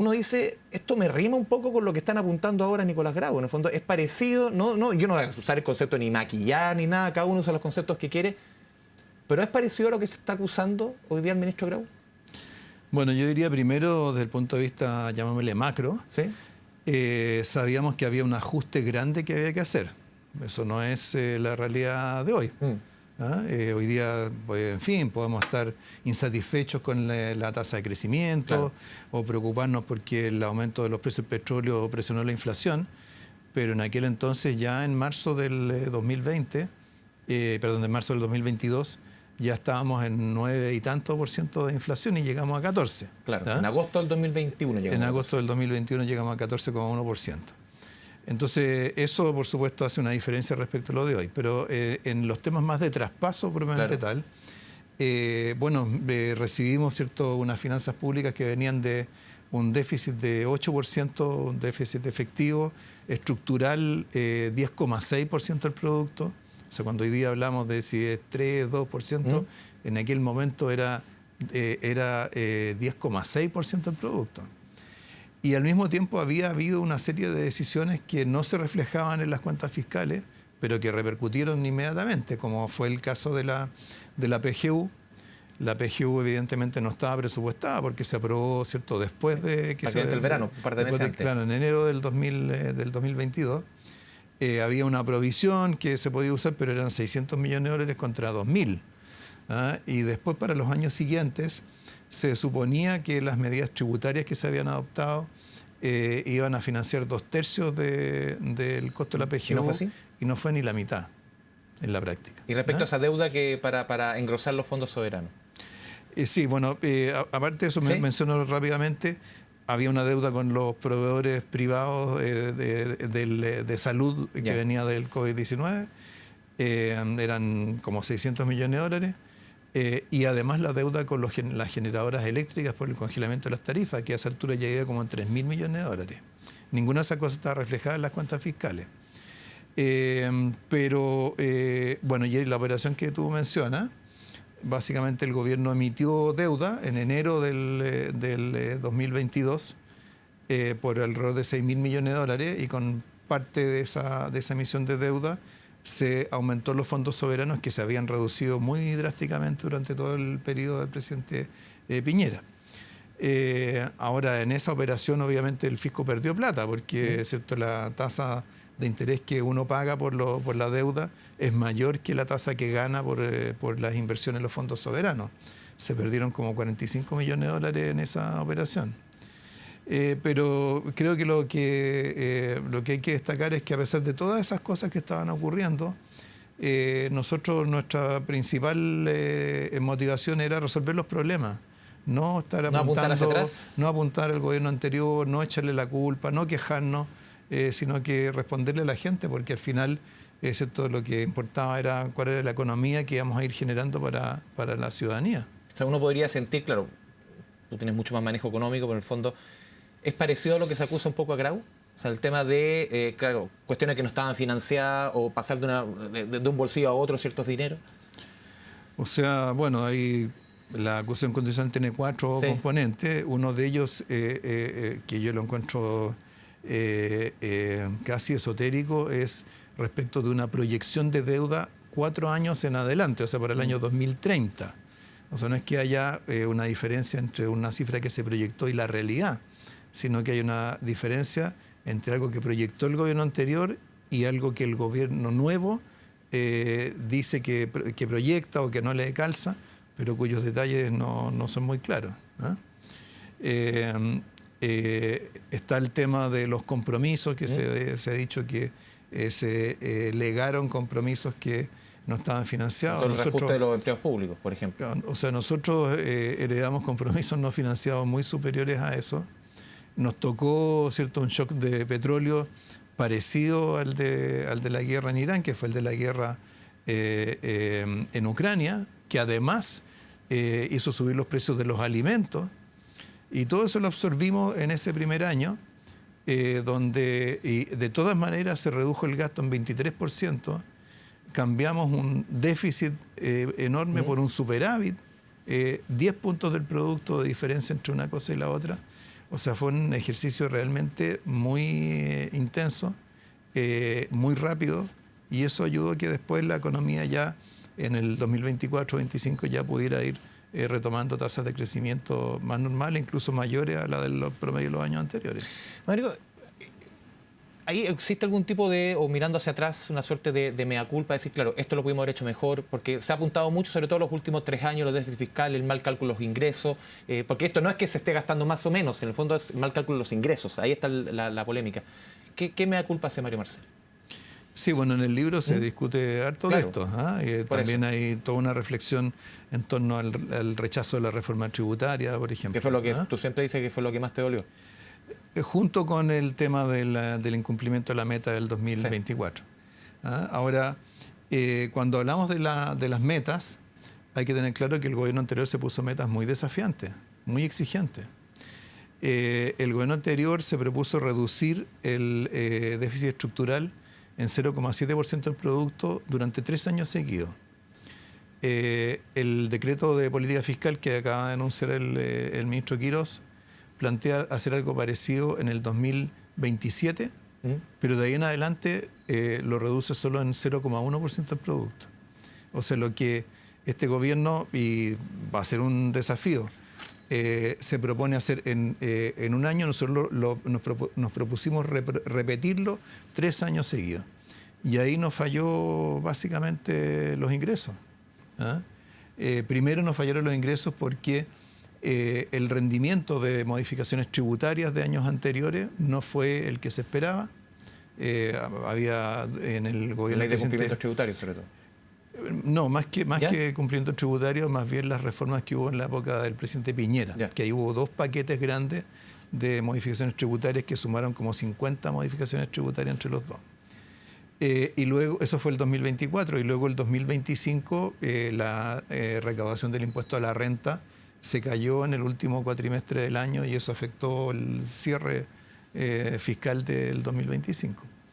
uno dice, esto me rima un poco con lo que están apuntando ahora Nicolás Grau. En el fondo es parecido, yo no voy a usar el concepto ni maquillar ni nada, cada uno usa los conceptos que quiere, pero es parecido a lo que se está acusando hoy día el ministro Grau. Bueno, yo diría primero, desde el punto de vista, llamémosle macro, ¿Sí? sabíamos que había un ajuste grande que había que hacer. Eso no es la realidad de hoy. Hoy día, pues, en fin, podemos estar insatisfechos con la tasa de crecimiento, claro, o preocuparnos porque el aumento de los precios del petróleo presionó la inflación, pero en aquel entonces, ya en marzo del 2020, perdón, en marzo del 2022, ya estábamos en 9 y tanto % de inflación y llegamos a 14. Claro, en agosto del 2021 llegamos. En agosto del 2021 llegamos a 14,1%. Entonces, eso, por supuesto, hace una diferencia respecto a lo de hoy. Pero en los temas más de traspaso, propiamente tal, recibimos, ¿cierto?, unas finanzas públicas que venían de un déficit de 8%, un déficit efectivo, estructural 10,6% del producto. O sea, cuando hoy día hablamos de si es 3, 2%, en aquel momento era 10,6% del producto. Y al mismo tiempo había habido una serie de decisiones que no se reflejaban en las cuentas fiscales, pero que repercutieron inmediatamente, como fue el caso de la PGU. La PGU evidentemente no estaba presupuestada porque se aprobó, ¿cierto?, después de que el verano, un par de meses antes. Claro, en enero del 2022. Había una provisión que se podía usar, pero eran 600 millones de dólares contra 2.000. Y después, para los años siguientes, se suponía que las medidas tributarias que se habían adoptado iban a financiar 2/3 del costo de la PGU. ¿Y no fue así? Y no fue ni la mitad en la práctica. Y respecto a esa deuda que para engrosar los fondos soberanos. Sí, bueno, aparte de eso, ¿sí?, menciono rápidamente, había una deuda con los proveedores privados de salud que venía del COVID-19, eran como 600 millones de dólares, y además la deuda con las generadoras eléctricas por el congelamiento de las tarifas, que a esa altura ya iba como en 3.000 millones de dólares. Ninguna de esas cosas está reflejada en las cuentas fiscales. Pero y la operación que tú mencionas, básicamente el gobierno emitió deuda en enero del 2022 por alrededor de 6.000 millones de dólares, y con parte de esa emisión de deuda se aumentó los fondos soberanos, que se habían reducido muy drásticamente durante todo el periodo del presidente Piñera. Ahora, en esa operación obviamente el fisco perdió plata porque, ¿cierto?, la tasa de interés que uno paga por la deuda es mayor que la tasa que gana por las inversiones en los fondos soberanos. Se perdieron como 45 millones de dólares en esa operación. Pero creo que lo que hay que destacar es que, a pesar de todas esas cosas que estaban ocurriendo, nuestra principal motivación era resolver los problemas. No estar apuntar hacia atrás. No apuntar al gobierno anterior, no echarle la culpa, no quejarnos, sino que responderle a la gente, porque al final, ¿cierto?, lo que importaba era cuál era la economía que íbamos a ir generando para la ciudadanía. O sea, uno podría sentir, claro, tú tienes mucho más manejo económico, pero en el fondo, ¿es parecido a lo que se acusa un poco a Grau? O sea, el tema de, cuestiones que no estaban financiadas o pasar de un bolsillo a otro ciertos dineros. O sea, bueno, la acusación constitucional tiene 4 componentes. Uno de ellos, que yo lo encuentro casi esotérico, es respecto de una proyección de deuda 4 años en adelante, o sea, para el año 2030. O sea, no es que haya una diferencia entre una cifra que se proyectó y la realidad, sino que hay una diferencia entre algo que proyectó el gobierno anterior y algo que el gobierno nuevo dice que proyecta o que no le calza, pero cuyos detalles no son muy claros. Está el tema de los compromisos, que se ha dicho que se legaron compromisos que no estaban financiados. Todo el reajuste de los empleos públicos, por ejemplo. O sea, nosotros heredamos compromisos no financiados muy superiores a eso. Nos tocó, ¿cierto?, un shock de petróleo parecido al de la guerra en Irán, que fue el de la guerra en Ucrania, que además hizo subir los precios de los alimentos. Y todo eso lo absorbimos en ese primer año, donde de todas maneras se redujo el gasto en 23%, cambiamos un déficit enorme por un superávit, 10 puntos del producto de diferencia entre una cosa y la otra. O sea, fue un ejercicio realmente muy intenso, muy rápido, y eso ayudó a que después la economía ya en el 2024-2025 ya pudiera ir retomando tasas de crecimiento más normales, incluso mayores a la del promedio de los años anteriores. Rodrigo, ¿ahí existe algún tipo de, o mirando hacia atrás, una suerte de mea culpa, decir, claro, esto lo pudimos haber hecho mejor? Porque se ha apuntado mucho, sobre todo los últimos 3 años, los déficits fiscales, el mal cálculo de los ingresos, porque esto no es que se esté gastando más o menos, en el fondo es mal cálculo de los ingresos, ahí está la polémica. ¿Qué mea culpa hace Mario Marcel? Sí, bueno, en el libro se discute harto de esto. También hay toda una reflexión en torno al rechazo de la reforma tributaria, por ejemplo. ¿Qué fue lo que tú siempre dices que fue lo que más te dolió? Junto con el tema del incumplimiento de la meta del 2024. Sí. Ahora, cuando hablamos de las metas, hay que tener claro que el gobierno anterior se puso metas muy desafiantes, muy exigentes. El gobierno anterior se propuso reducir el déficit estructural en 0,7% del producto durante 3 años seguidos. El decreto de política fiscal que acaba de anunciar el ministro Quirós plantea hacer algo parecido en el 2027, pero de ahí en adelante lo reduce solo en 0,1% del producto. O sea, lo que este gobierno, y va a ser un desafío, se propone hacer en un año, nosotros nos propusimos repetirlo 3 años seguidos. Y ahí nos falló básicamente los ingresos. Primero nos fallaron los ingresos porque el rendimiento de modificaciones tributarias de años anteriores no fue el que se esperaba. Había en el gobierno... La ley de cumplimientos tributarios, sobre todo. No, más que cumplimientos tributarios, más bien las reformas que hubo en la época del presidente Piñera, que ahí hubo 2 paquetes grandes de modificaciones tributarias que sumaron como 50 modificaciones tributarias entre los dos. Y luego, eso fue el 2024, y luego el 2025 la recaudación del impuesto a la renta se cayó en el último cuatrimestre del año y eso afectó el cierre fiscal del 2025.